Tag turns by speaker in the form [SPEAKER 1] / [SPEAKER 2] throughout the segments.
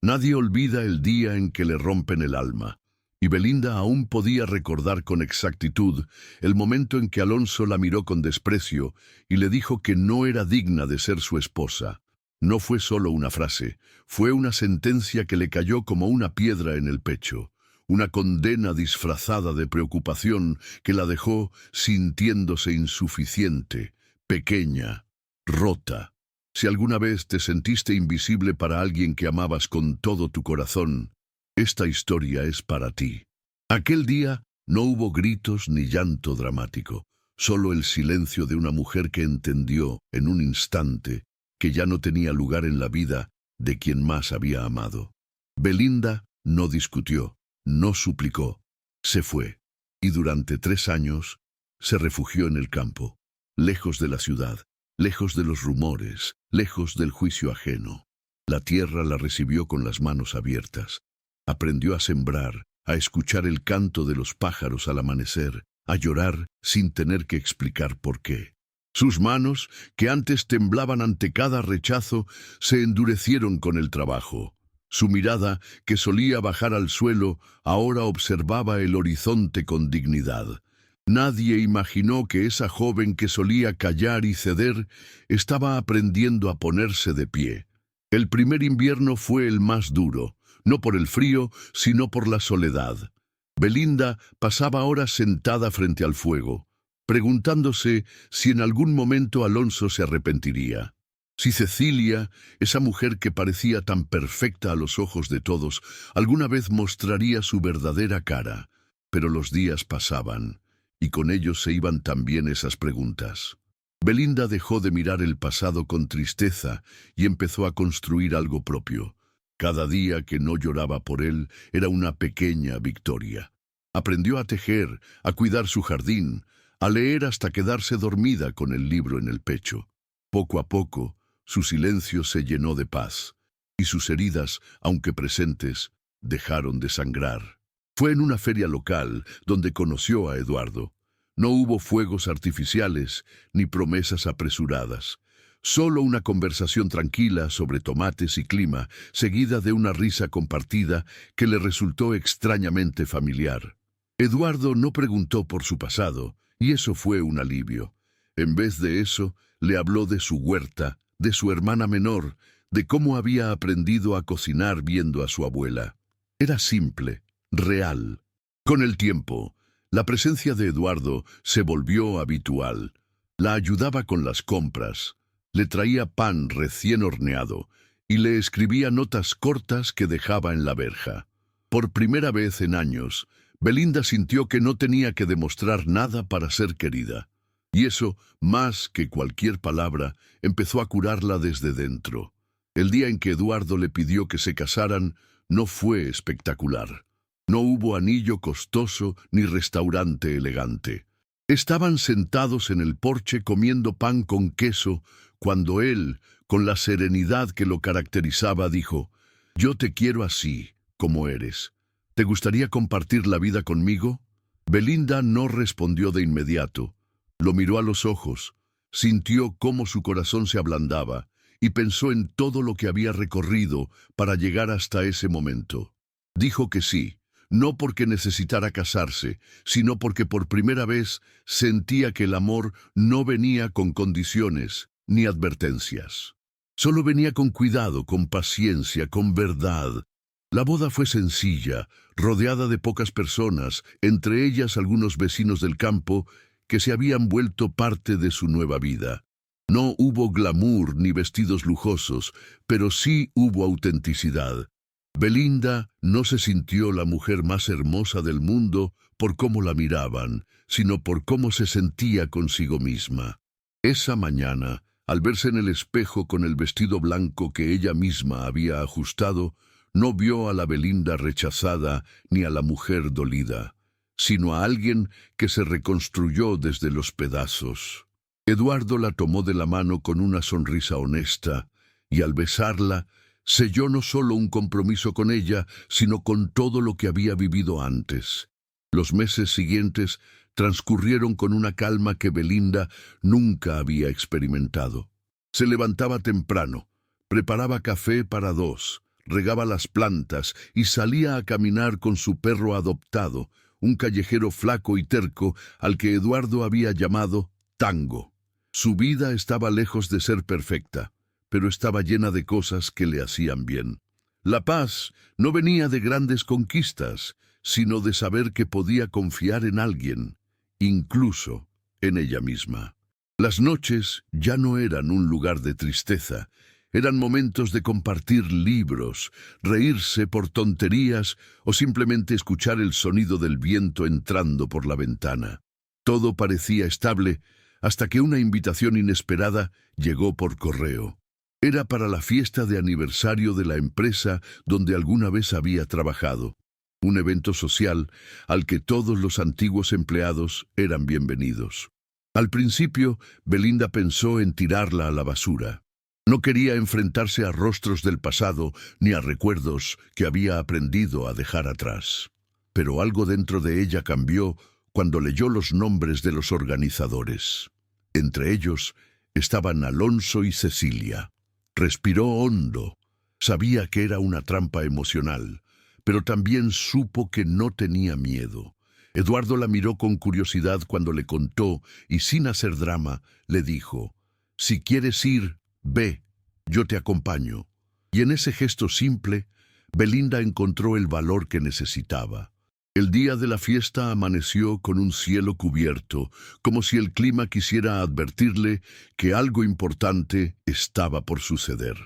[SPEAKER 1] Nadie olvida el día en que le rompen el alma, y Belinda aún podía recordar con exactitud el momento en que Alonso la miró con desprecio y le dijo que no era digna de ser su esposa. No fue solo una frase, fue una sentencia que le cayó como una piedra en el pecho, una condena disfrazada de preocupación que la dejó sintiéndose insuficiente, pequeña, rota. Si alguna vez te sentiste invisible para alguien que amabas con todo tu corazón, esta historia es para ti. Aquel día no hubo gritos ni llanto dramático, solo el silencio de una mujer que entendió, en un instante, que ya no tenía lugar en la vida de quien más había amado. Belinda no discutió, no suplicó, se fue, y durante 3 años se refugió en el campo, lejos de la ciudad, lejos de los rumores, lejos del juicio ajeno. La tierra la recibió con las manos abiertas. Aprendió a sembrar, a escuchar el canto de los pájaros al amanecer, a llorar sin tener que explicar por qué. Sus manos, que antes temblaban ante cada rechazo, se endurecieron con el trabajo. Su mirada, que solía bajar al suelo, ahora observaba el horizonte con dignidad. Nadie imaginó que esa joven que solía callar y ceder estaba aprendiendo a ponerse de pie. El primer invierno fue el más duro, no por el frío, sino por la soledad. Belinda pasaba horas sentada frente al fuego, preguntándose si en algún momento Alonso se arrepentiría. Si Cecilia, esa mujer que parecía tan perfecta a los ojos de todos, alguna vez mostraría su verdadera cara. Pero los días pasaban, y con ellos se iban también esas preguntas. Belinda dejó de mirar el pasado con tristeza y empezó a construir algo propio. Cada día que no lloraba por él era una pequeña victoria. Aprendió a tejer, a cuidar su jardín, a leer hasta quedarse dormida con el libro en el pecho. Poco a poco, su silencio se llenó de paz, y sus heridas, aunque presentes, dejaron de sangrar. Fue en una feria local donde conoció a Eduardo. No hubo fuegos artificiales ni promesas apresuradas. Solo una conversación tranquila sobre tomates y clima, seguida de una risa compartida que le resultó extrañamente familiar. Eduardo no preguntó por su pasado, y eso fue un alivio. En vez de eso, le habló de su huerta, de su hermana menor, de cómo había aprendido a cocinar viendo a su abuela. Era simple, real. Con el tiempo, la presencia de Eduardo se volvió habitual. La ayudaba con las compras, le traía pan recién horneado y le escribía notas cortas que dejaba en la verja. Por primera vez en años, Belinda sintió que no tenía que demostrar nada para ser querida. Y eso, más que cualquier palabra, empezó a curarla desde dentro. El día en que Eduardo le pidió que se casaran no fue espectacular. No hubo anillo costoso ni restaurante elegante. Estaban sentados en el porche comiendo pan con queso cuando él, con la serenidad que lo caracterizaba, dijo: «Yo te quiero así, como eres. ¿Te gustaría compartir la vida conmigo?» Belinda no respondió de inmediato. Lo miró a los ojos, sintió cómo su corazón se ablandaba y pensó en todo lo que había recorrido para llegar hasta ese momento. Dijo que sí, no porque necesitara casarse, sino porque por primera vez sentía que el amor no venía con condiciones ni advertencias. Solo venía con cuidado, con paciencia, con verdad. La boda fue sencilla, rodeada de pocas personas, entre ellas algunos vecinos del campo que se habían vuelto parte de su nueva vida. No hubo glamour ni vestidos lujosos, pero sí hubo autenticidad. Belinda no se sintió la mujer más hermosa del mundo por cómo la miraban, sino por cómo se sentía consigo misma. Esa mañana, al verse en el espejo con el vestido blanco que ella misma había ajustado, no vio a la Belinda rechazada ni a la mujer dolida, sino a alguien que se reconstruyó desde los pedazos. Eduardo la tomó de la mano con una sonrisa honesta, y al besarla, selló no solo un compromiso con ella, sino con todo lo que había vivido antes. Los meses siguientes transcurrieron con una calma que Belinda nunca había experimentado. Se levantaba temprano, preparaba café para 2, regaba las plantas y salía a caminar con su perro adoptado, un callejero flaco y terco al que Eduardo había llamado Tango. Su vida estaba lejos de ser perfecta, pero estaba llena de cosas que le hacían bien. La paz no venía de grandes conquistas, sino de saber que podía confiar en alguien, incluso en ella misma. Las noches ya no eran un lugar de tristeza, eran momentos de compartir libros, reírse por tonterías o simplemente escuchar el sonido del viento entrando por la ventana. Todo parecía estable hasta que una invitación inesperada llegó por correo. Era para la fiesta de aniversario de la empresa donde alguna vez había trabajado. Un evento social al que todos los antiguos empleados eran bienvenidos. Al principio, Belinda pensó en tirarla a la basura. No quería enfrentarse a rostros del pasado ni a recuerdos que había aprendido a dejar atrás. Pero algo dentro de ella cambió cuando leyó los nombres de los organizadores. Entre ellos estaban Alonso y Cecilia. Respiró hondo. Sabía que era una trampa emocional, pero también supo que no tenía miedo. Eduardo la miró con curiosidad cuando le contó y sin hacer drama le dijo: «Si quieres ir, ve, yo te acompaño». Y en ese gesto simple, Belinda encontró el valor que necesitaba. El día de la fiesta amaneció con un cielo cubierto, como si el clima quisiera advertirle que algo importante estaba por suceder.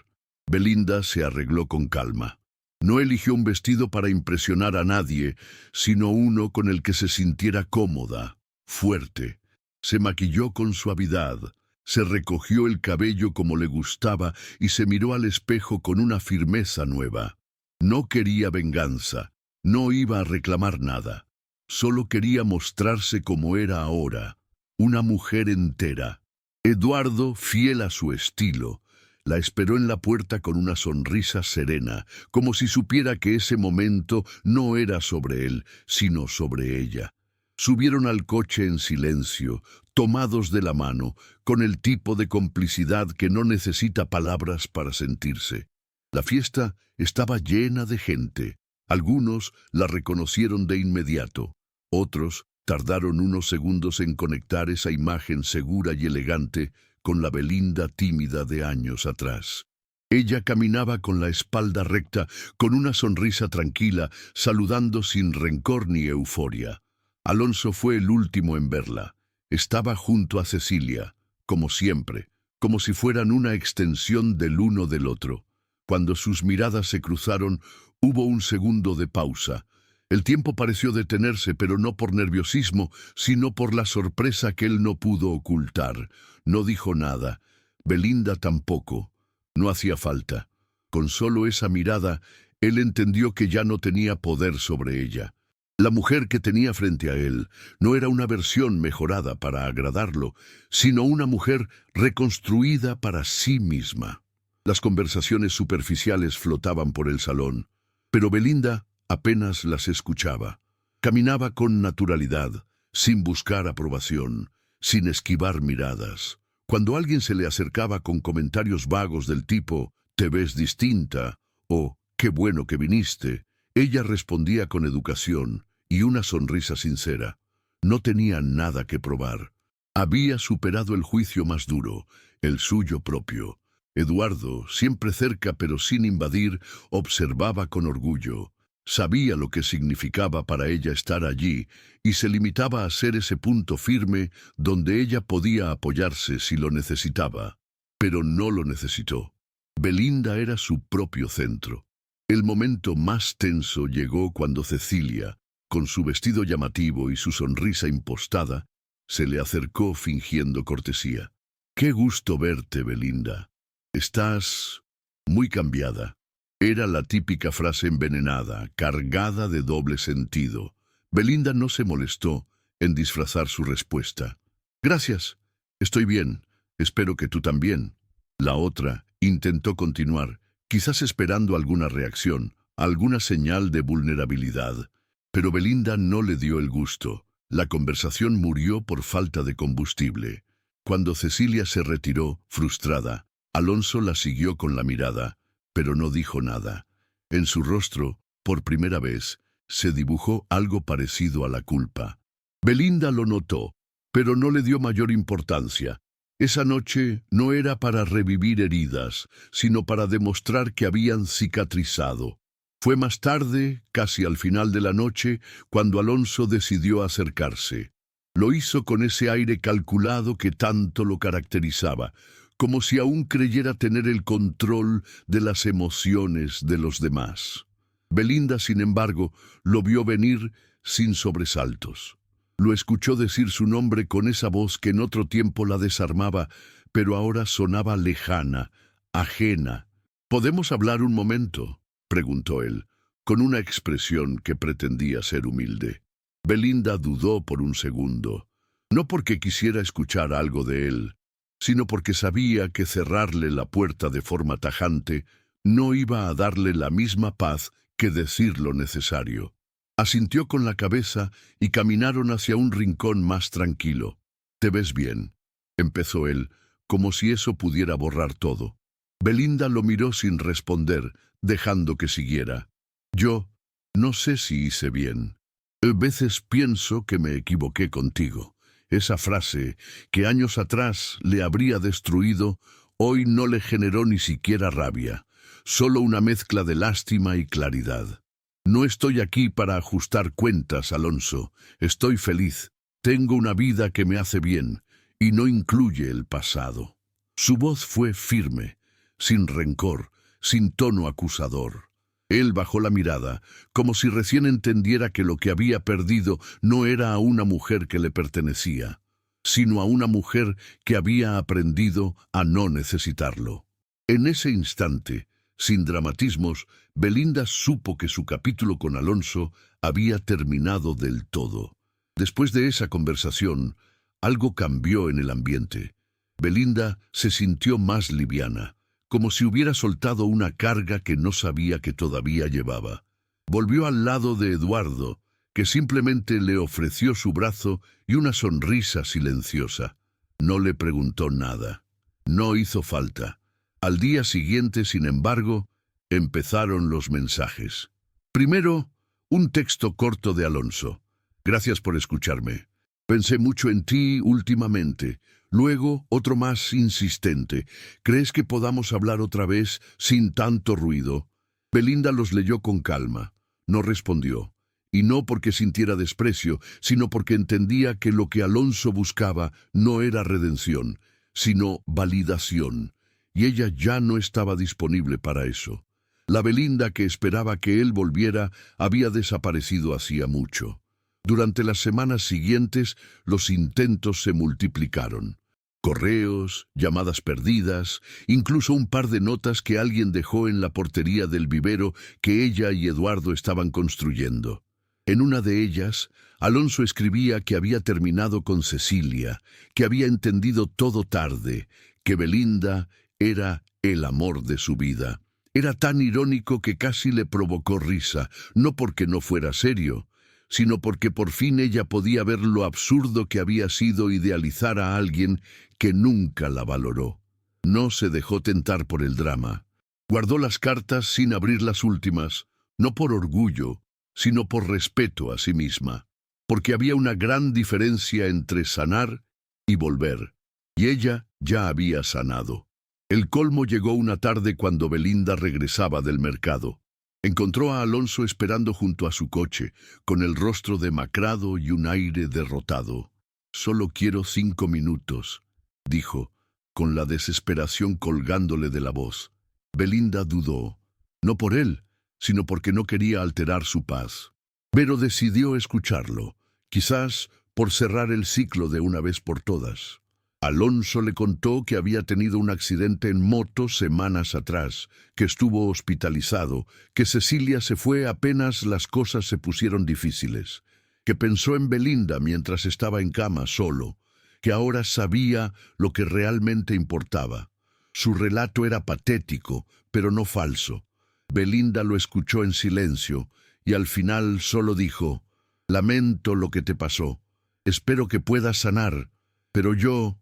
[SPEAKER 1] Belinda se arregló con calma. No eligió un vestido para impresionar a nadie, sino uno con el que se sintiera cómoda, fuerte. Se maquilló con suavidad, se recogió el cabello como le gustaba y se miró al espejo con una firmeza nueva. No quería venganza, no iba a reclamar nada. Solo quería mostrarse como era ahora, una mujer entera. Eduardo, fiel a su estilo, la esperó en la puerta con una sonrisa serena, como si supiera que ese momento no era sobre él, sino sobre ella. Subieron al coche en silencio, tomados de la mano, con el tipo de complicidad que no necesita palabras para sentirse. La fiesta estaba llena de gente. Algunos la reconocieron de inmediato. Otros tardaron unos segundos en conectar esa imagen segura y elegante con la Belinda tímida de años atrás. Ella caminaba con la espalda recta, con una sonrisa tranquila, saludando sin rencor ni euforia. Alonso fue el último en verla. Estaba junto a Cecilia, como siempre, como si fueran una extensión del uno del otro. Cuando sus miradas se cruzaron, hubo un segundo de pausa. El tiempo pareció detenerse, pero no por nerviosismo, sino por la sorpresa que él no pudo ocultar. No dijo nada. Belinda tampoco. No hacía falta. Con solo esa mirada, él entendió que ya no tenía poder sobre ella. La mujer que tenía frente a él no era una versión mejorada para agradarlo, sino una mujer reconstruida para sí misma. Las conversaciones superficiales flotaban por el salón, pero Belinda apenas las escuchaba. Caminaba con naturalidad, sin buscar aprobación, sin esquivar miradas. Cuando alguien se le acercaba con comentarios vagos del tipo «te ves distinta» o «qué bueno que viniste», ella respondía con educación y una sonrisa sincera. No tenía nada que probar. Había superado el juicio más duro, el suyo propio. Eduardo, siempre cerca pero sin invadir, observaba con orgullo. Sabía lo que significaba para ella estar allí y se limitaba a ser ese punto firme donde ella podía apoyarse si lo necesitaba. Pero no lo necesitó. Belinda era su propio centro. El momento más tenso llegó cuando Cecilia, con su vestido llamativo y su sonrisa impostada, se le acercó fingiendo cortesía. «Qué gusto verte, Belinda. Estás muy cambiada». Era la típica frase envenenada, cargada de doble sentido. Belinda no se molestó en disfrazar su respuesta. «Gracias, estoy bien, espero que tú también». La otra intentó continuar, quizás esperando alguna reacción, alguna señal de vulnerabilidad. Pero Belinda no le dio el gusto. La conversación murió por falta de combustible. Cuando Cecilia se retiró, frustrada, Alonso la siguió con la mirada, pero no dijo nada. En su rostro, por primera vez, se dibujó algo parecido a la culpa. Belinda lo notó, pero no le dio mayor importancia. Esa noche no era para revivir heridas, sino para demostrar que habían cicatrizado. Fue más tarde, casi al final de la noche, cuando Alonso decidió acercarse. Lo hizo con ese aire calculado que tanto lo caracterizaba, como si aún creyera tener el control de las emociones de los demás. Belinda, sin embargo, lo vio venir sin sobresaltos. Lo escuchó decir su nombre con esa voz que en otro tiempo la desarmaba, pero ahora sonaba lejana, ajena. «¿Podemos hablar un momento?», preguntó él, con una expresión que pretendía ser humilde. Belinda dudó por un segundo, no porque quisiera escuchar algo de él, sino porque sabía que cerrarle la puerta de forma tajante no iba a darle la misma paz que decir lo necesario. Asintió con la cabeza y caminaron hacia un rincón más tranquilo. «¿Te ves bien?», empezó él, como si eso pudiera borrar todo. Belinda lo miró sin responder, dejando que siguiera. «Yo no sé si hice bien. A veces pienso que me equivoqué contigo». Esa frase, que años atrás le habría destruido, hoy no le generó ni siquiera rabia, solo una mezcla de lástima y claridad. «No estoy aquí para ajustar cuentas, Alonso. Estoy feliz. Tengo una vida que me hace bien, y no incluye el pasado». Su voz fue firme, sin rencor, sin tono acusador. Él bajó la mirada, como si recién entendiera que lo que había perdido no era a una mujer que le pertenecía, sino a una mujer que había aprendido a no necesitarlo. En ese instante, sin dramatismos, Belinda supo que su capítulo con Alonso había terminado del todo. Después de esa conversación, algo cambió en el ambiente. Belinda se sintió más liviana, como si hubiera soltado una carga que no sabía que todavía llevaba. Volvió al lado de Eduardo, que simplemente le ofreció su brazo y una sonrisa silenciosa. No le preguntó nada. No hizo falta. Al día siguiente, sin embargo, empezaron los mensajes. Primero, un texto corto de Alonso. «Gracias por escucharme. Pensé mucho en ti últimamente». Luego, otro más insistente. «¿Crees que podamos hablar otra vez sin tanto ruido?». Belinda los leyó con calma. No respondió. Y no porque sintiera desprecio, sino porque entendía que lo que Alonso buscaba no era redención, sino validación. Y ella ya no estaba disponible para eso. La Belinda que esperaba que él volviera había desaparecido hacía mucho. Durante las semanas siguientes, los intentos se multiplicaron. Correos, llamadas perdidas, incluso un par de notas que alguien dejó en la portería del vivero que ella y Eduardo estaban construyendo. En una de ellas, Alonso escribía que había terminado con Cecilia, que había entendido todo tarde, que Belinda era el amor de su vida. Era tan irónico que casi le provocó risa, no porque no fuera serio, sino porque por fin ella podía ver lo absurdo que había sido idealizar a alguien que nunca la valoró. No se dejó tentar por el drama. Guardó las cartas sin abrir las últimas, no por orgullo, sino por respeto a sí misma, porque había una gran diferencia entre sanar y volver, y ella ya había sanado. El colmo llegó una tarde cuando Belinda regresaba del mercado. Encontró a Alonso esperando junto a su coche, con el rostro demacrado y un aire derrotado. «Solo quiero 5 minutos», dijo, con la desesperación colgándole de la voz. Belinda dudó, no por él, sino porque no quería alterar su paz. Pero decidió escucharlo, quizás por cerrar el ciclo de una vez por todas. Alonso le contó que había tenido un accidente en moto semanas atrás, que estuvo hospitalizado, que Cecilia se fue apenas las cosas se pusieron difíciles, que pensó en Belinda mientras estaba en cama solo, que ahora sabía lo que realmente importaba. Su relato era patético, pero no falso. Belinda lo escuchó en silencio, y al final solo dijo: «Lamento lo que te pasó. Espero que puedas sanar, pero yo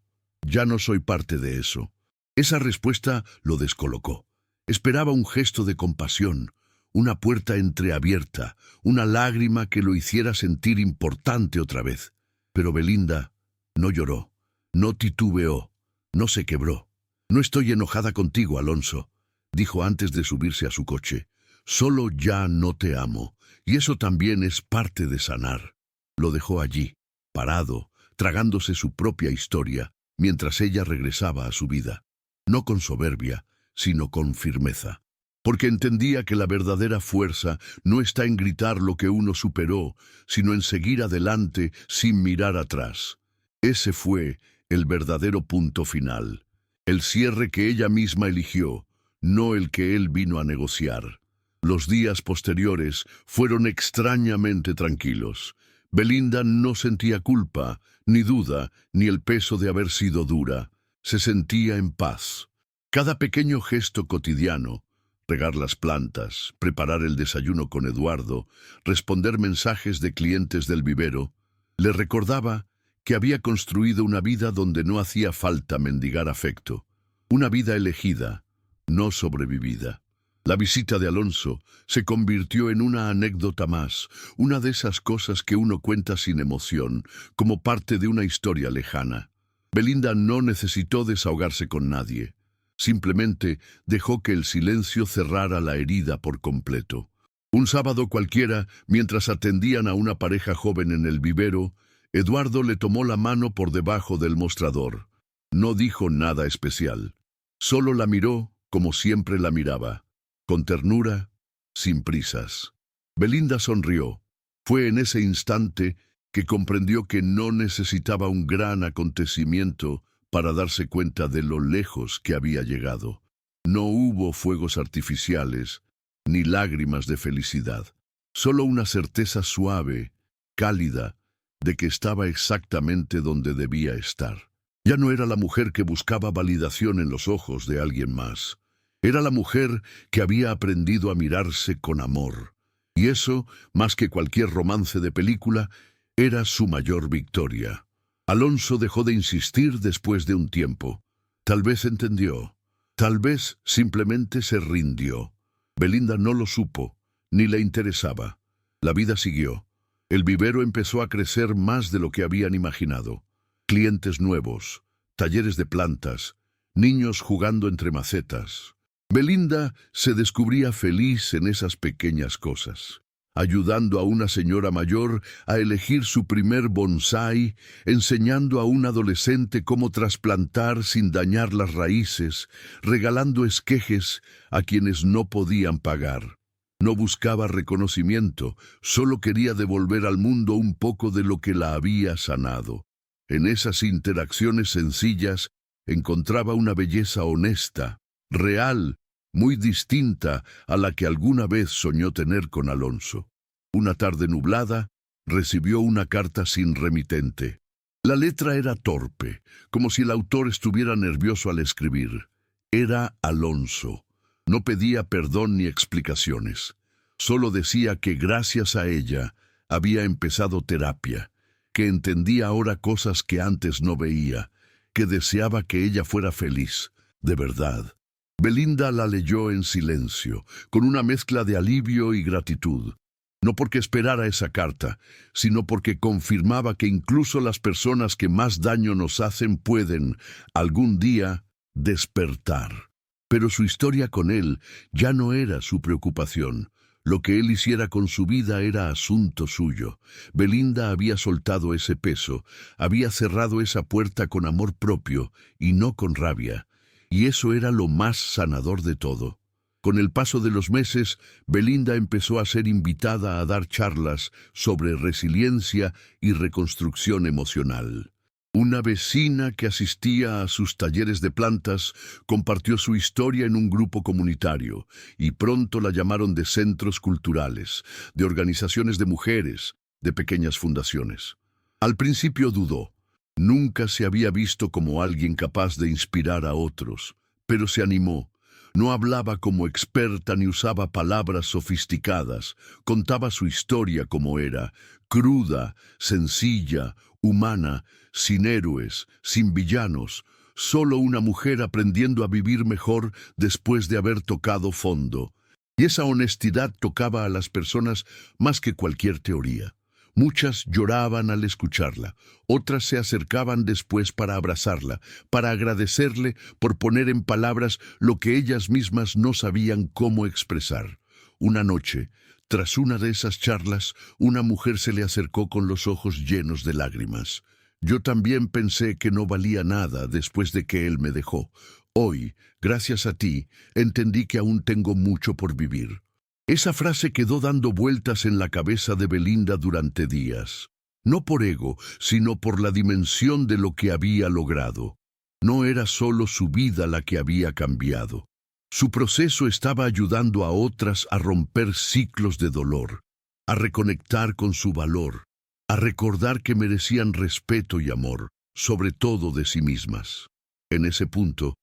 [SPEAKER 1] ya no soy parte de eso». Esa respuesta lo descolocó. Esperaba un gesto de compasión, una puerta entreabierta, una lágrima que lo hiciera sentir importante otra vez. Pero Belinda no lloró, no titubeó, no se quebró. «No estoy enojada contigo, Alonso», dijo antes de subirse a su coche. «Solo ya no te amo, y eso también es parte de sanar». Lo dejó allí, parado, tragándose su propia historia, mientras ella regresaba a su vida. No con soberbia, sino con firmeza. Porque entendía que la verdadera fuerza no está en gritar lo que uno superó, sino en seguir adelante sin mirar atrás. Ese fue el verdadero punto final. El cierre que ella misma eligió, no el que él vino a negociar. Los días posteriores fueron extrañamente tranquilos. Belinda no sentía culpa, ni duda, ni el peso de haber sido dura. Se sentía en paz. Cada pequeño gesto cotidiano, regar las plantas, preparar el desayuno con Eduardo, responder mensajes de clientes del vivero, le recordaba que había construido una vida donde no hacía falta mendigar afecto, una vida elegida, no sobrevivida. La visita de Alonso se convirtió en una anécdota más, una de esas cosas que uno cuenta sin emoción, como parte de una historia lejana. Belinda no necesitó desahogarse con nadie. Simplemente dejó que el silencio cerrara la herida por completo. Un sábado cualquiera, mientras atendían a una pareja joven en el vivero, Eduardo le tomó la mano por debajo del mostrador. No dijo nada especial. Solo la miró como siempre la miraba, con ternura, sin prisas. Belinda sonrió. Fue en ese instante que comprendió que no necesitaba un gran acontecimiento para darse cuenta de lo lejos que había llegado. No hubo fuegos artificiales, ni lágrimas de felicidad. Solo una certeza suave, cálida, de que estaba exactamente donde debía estar. Ya no era la mujer que buscaba validación en los ojos de alguien más. Era la mujer que había aprendido a mirarse con amor. Y eso, más que cualquier romance de película, era su mayor victoria. Alonso dejó de insistir después de un tiempo. Tal vez entendió. Tal vez simplemente se rindió. Belinda no lo supo, ni le interesaba. La vida siguió. El vivero empezó a crecer más de lo que habían imaginado. Clientes nuevos, talleres de plantas, niños jugando entre macetas. Belinda se descubría feliz en esas pequeñas cosas, ayudando a una señora mayor a elegir su primer bonsái, enseñando a un adolescente cómo trasplantar sin dañar las raíces, regalando esquejes a quienes no podían pagar. No buscaba reconocimiento, solo quería devolver al mundo un poco de lo que la había sanado. En esas interacciones sencillas encontraba una belleza honesta, real, muy distinta a la que alguna vez soñó tener con Alonso. Una tarde nublada, recibió una carta sin remitente. La letra era torpe, como si el autor estuviera nervioso al escribir. Era Alonso. No pedía perdón ni explicaciones. Solo decía que gracias a ella había empezado terapia, que entendía ahora cosas que antes no veía, que deseaba que ella fuera feliz, de verdad. Belinda la leyó en silencio, con una mezcla de alivio y gratitud. No porque esperara esa carta, sino porque confirmaba que incluso las personas que más daño nos hacen pueden, algún día, despertar. Pero su historia con él ya no era su preocupación. Lo que él hiciera con su vida era asunto suyo. Belinda había soltado ese peso, había cerrado esa puerta con amor propio y no con rabia. Y eso era lo más sanador de todo. Con el paso de los meses, Belinda empezó a ser invitada a dar charlas sobre resiliencia y reconstrucción emocional. Una vecina que asistía a sus talleres de plantas compartió su historia en un grupo comunitario y pronto la llamaron de centros culturales, de organizaciones de mujeres, de pequeñas fundaciones. Al principio dudó. Nunca se había visto como alguien capaz de inspirar a otros, pero se animó. No hablaba como experta ni usaba palabras sofisticadas, contaba su historia como era, cruda, sencilla, humana, sin héroes, sin villanos, solo una mujer aprendiendo a vivir mejor después de haber tocado fondo. Y esa honestidad tocaba a las personas más que cualquier teoría. Muchas lloraban al escucharla, otras se acercaban después para abrazarla, para agradecerle por poner en palabras lo que ellas mismas no sabían cómo expresar. Una noche, tras una de esas charlas, una mujer se le acercó con los ojos llenos de lágrimas. Yo también pensé que no valía nada después de que él me dejó. Hoy, gracias a ti, entendí que aún tengo mucho por vivir. Esa frase quedó dando vueltas en la cabeza de Belinda durante días. No por ego, sino por la dimensión de lo que había logrado. No era solo su vida la que había cambiado. Su proceso estaba ayudando a otras a romper ciclos de dolor, a reconectar con su valor, a recordar que merecían respeto y amor, sobre todo de sí mismas. En ese punto,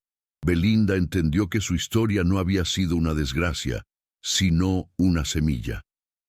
[SPEAKER 1] Belinda entendió que su historia no había sido una desgracia, sino una semilla.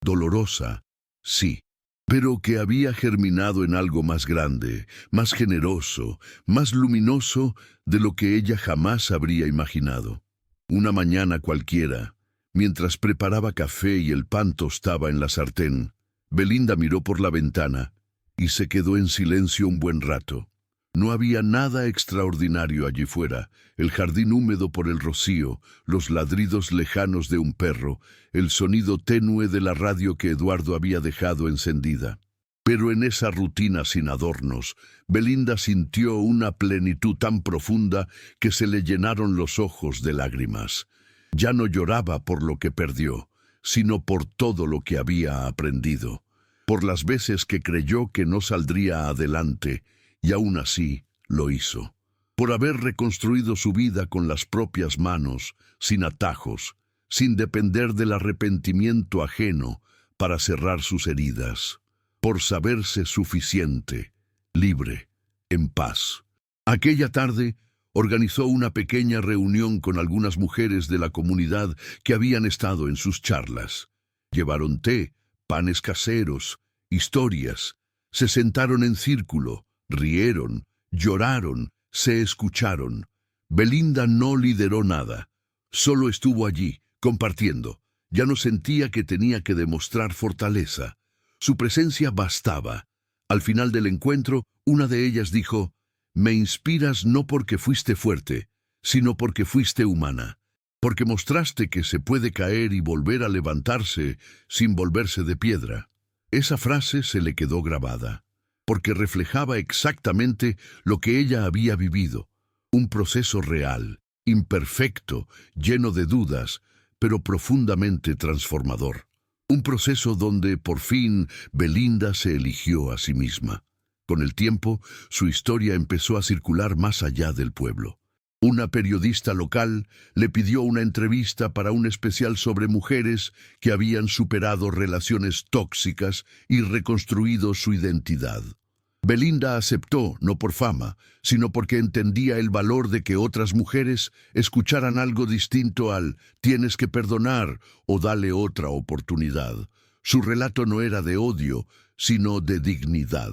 [SPEAKER 1] Dolorosa, sí, pero que había germinado en algo más grande, más generoso, más luminoso de lo que ella jamás habría imaginado. Una mañana cualquiera, mientras preparaba café y el pan tostaba en la sartén, Belinda miró por la ventana y se quedó en silencio un buen rato. No había nada extraordinario allí fuera: el jardín húmedo por el rocío, los ladridos lejanos de un perro, el sonido tenue de la radio que Eduardo había dejado encendida. Pero en esa rutina sin adornos, Belinda sintió una plenitud tan profunda que se le llenaron los ojos de lágrimas. Ya no lloraba por lo que perdió, sino por todo lo que había aprendido, por las veces que creyó que no saldría adelante, y aún así lo hizo, por haber reconstruido su vida con las propias manos, sin atajos, sin depender del arrepentimiento ajeno para cerrar sus heridas, por saberse suficiente, libre, en paz. Aquella tarde organizó una pequeña reunión con algunas mujeres de la comunidad que habían estado en sus charlas. Llevaron té, panes caseros, historias, se sentaron en círculo, rieron, lloraron, se escucharon. Belinda no lideró nada, solo estuvo allí, compartiendo. Ya no sentía que tenía que demostrar fortaleza. Su presencia bastaba. Al final del encuentro, una de ellas dijo: «Me inspiras no porque fuiste fuerte, sino porque fuiste humana, porque mostraste que se puede caer y volver a levantarse sin volverse de piedra». Esa frase se le quedó grabada, porque reflejaba exactamente lo que ella había vivido: un proceso real, imperfecto, lleno de dudas, pero profundamente transformador. Un proceso donde, por fin, Belinda se eligió a sí misma. Con el tiempo, su historia empezó a circular más allá del pueblo. Una periodista local le pidió una entrevista para un especial sobre mujeres que habían superado relaciones tóxicas y reconstruido su identidad. Belinda aceptó, no por fama, sino porque entendía el valor de que otras mujeres escucharan algo distinto al «tienes que perdonar» o «dale otra oportunidad». Su relato no era de odio, sino de dignidad.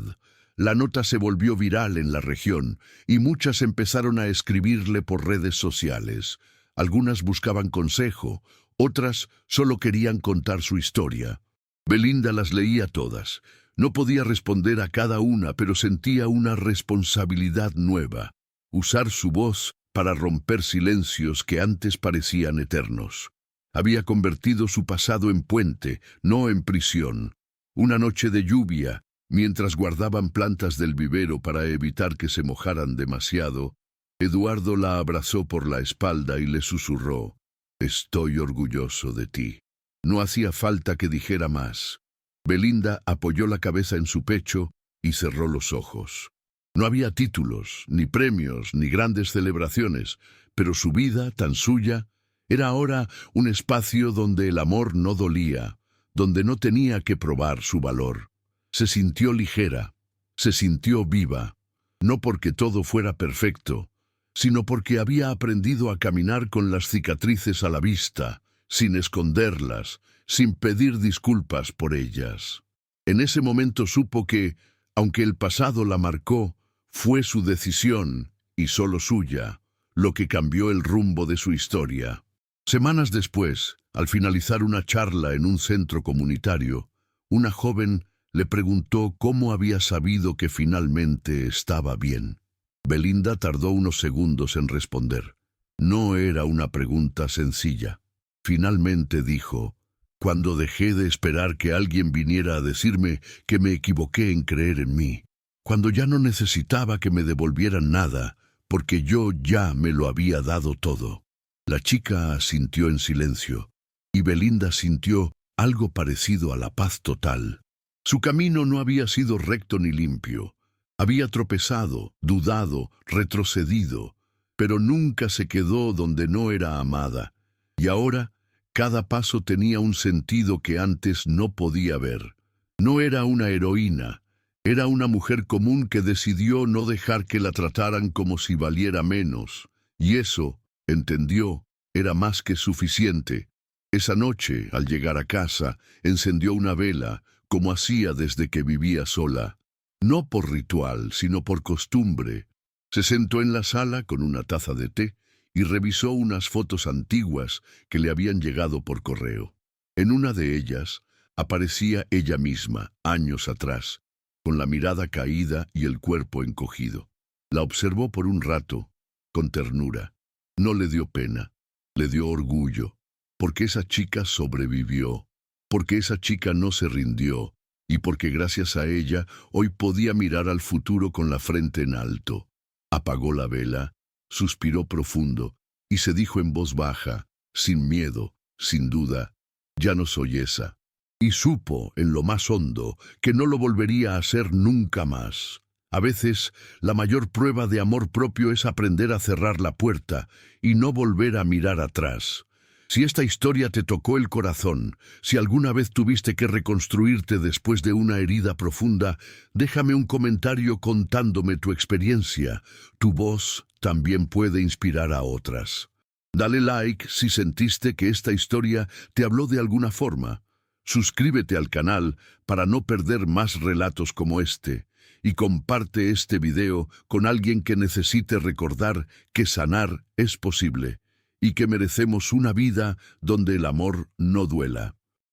[SPEAKER 1] La nota se volvió viral en la región y muchas empezaron a escribirle por redes sociales. Algunas buscaban consejo, otras solo querían contar su historia. Belinda las leía todas. No podía responder a cada una, pero sentía una responsabilidad nueva: usar su voz para romper silencios que antes parecían eternos. Había convertido su pasado en puente, no en prisión. Una noche de lluvia, mientras guardaban plantas del vivero para evitar que se mojaran demasiado, Eduardo la abrazó por la espalda y le susurró: «Estoy orgulloso de ti». No hacía falta que dijera más. Belinda apoyó la cabeza en su pecho y cerró los ojos. No había títulos, ni premios, ni grandes celebraciones, pero su vida, tan suya, era ahora un espacio donde el amor no dolía, donde no tenía que probar su valor. Se sintió ligera, se sintió viva, no porque todo fuera perfecto, sino porque había aprendido a caminar con las cicatrices a la vista, sin esconderlas, sin pedir disculpas por ellas. En ese momento supo que, aunque el pasado la marcó, fue su decisión, y solo suya, lo que cambió el rumbo de su historia. Semanas después, al finalizar una charla en un centro comunitario, una joven le preguntó cómo había sabido que finalmente estaba bien. Belinda tardó unos segundos en responder. No era una pregunta sencilla. Finalmente dijo: cuando dejé de esperar que alguien viniera a decirme que me equivoqué en creer en mí, cuando ya no necesitaba que me devolvieran nada, porque yo ya me lo había dado todo. La chica asintió en silencio, y Belinda sintió algo parecido a la paz total. Su camino no había sido recto ni limpio. Había tropezado, dudado, retrocedido, pero nunca se quedó donde no era amada. Y ahora, cada paso tenía un sentido que antes no podía ver. No era una heroína, era una mujer común que decidió no dejar que la trataran como si valiera menos. Y eso, entendió, era más que suficiente. Esa noche, al llegar a casa, encendió una vela, como hacía desde que vivía sola. No por ritual, sino por costumbre. Se sentó en la sala con una taza de té y revisó unas fotos antiguas que le habían llegado por correo. En una de ellas aparecía ella misma, años atrás, con la mirada caída y el cuerpo encogido. La observó por un rato, con ternura. No le dio pena, le dio orgullo, porque esa chica sobrevivió, porque esa chica no se rindió, y porque gracias a ella hoy podía mirar al futuro con la frente en alto. Apagó la vela, suspiró profundo y se dijo en voz baja, sin miedo, sin duda: ya no soy esa. Y supo, en lo más hondo, que no lo volvería a hacer nunca más. A veces, la mayor prueba de amor propio es aprender a cerrar la puerta y no volver a mirar atrás. Si esta historia te tocó el corazón, si alguna vez tuviste que reconstruirte después de una herida profunda, déjame un comentario contándome tu experiencia. Tu voz también puede inspirar a otras. Dale like si sentiste que esta historia te habló de alguna forma. Suscríbete al canal para no perder más relatos como este. Y comparte este video con alguien que necesite recordar que sanar es posible y que merecemos una vida donde el amor no duela.